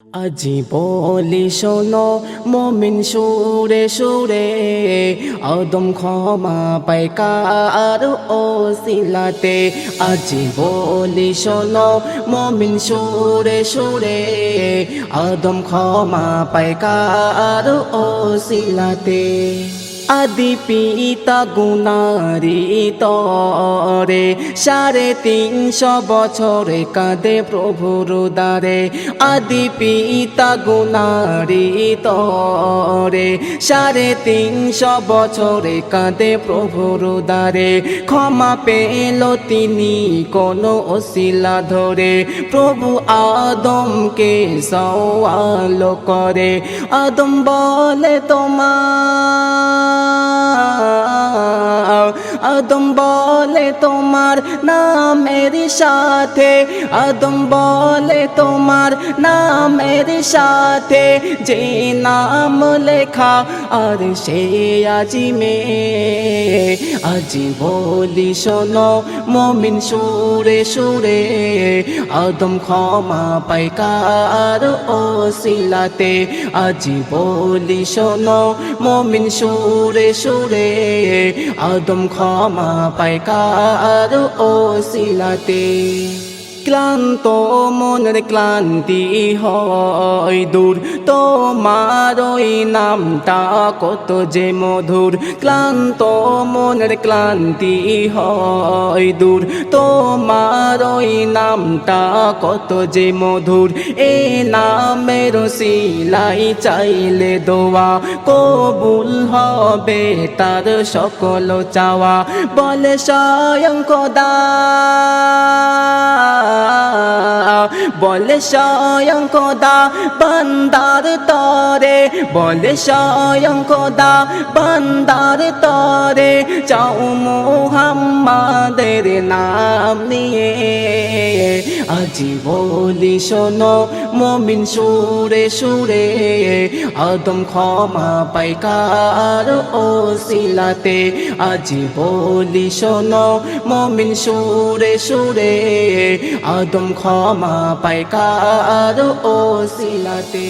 আজি বলি শোনো মমিন সুরে সুরে আদম ক্ষমা পায় কার ওসিলাতে। আজি বলি শোনো মমিন সুরে সুরে আদম ক্ষমা পায় কার ওসিলাতে। আদি পিতা গুনারি তরে 350 বছরে কাঁদে প্রভুর দ্বারে। আদি পিতা গুনারি তরে 350 বছরে কাঁদে প্রভুর দ্বারে। ক্ষমা পেল তিনি কোন ওসিলা ধরে, প্রভু আদমকে সওয়াল করে। আদম বলে আদম বলে তোমার নামের সাথে, আদম বলে তোমার নামের সাথে যে নাম লেখা আর সে আজিমে। আজি বলি শোনো মমিন সুরে সুরে আদম ক্ষমা পায় কার ওসিলাতে। আজি বলি শোনো মমিন সুরে সুরে আদম ক্ষমা পায় কার ওসিলাতে। ক্লান্ত মনের ক্লান্তি হয় দূর, তোমার ওই নামটা কত যে মধুর। ক্লান্ত মনের ক্লান্তি হয় দূর, তোমার ওই নামটা কত যে মধুর। এ নামের ওসিলাই চাইলে দোয়া কবুল হবে তার সকল চাওয়া। বলে স্বয়ং খোদা, বলে স্বয়ং খোদা বান্দার তরে, বলে স্বয়ং খোদা বান্দার তরে চাও মুহাম্মাদের নাম নিয়ে। আজি বলি শোনো মমিন সুরে সুরে আদম ক্ষমা পায় কার ওসিলাতে। আজি বলি শোনো মমিন সুরে সুরে আদম ক্ষমা পায় কার ওসিলাতে।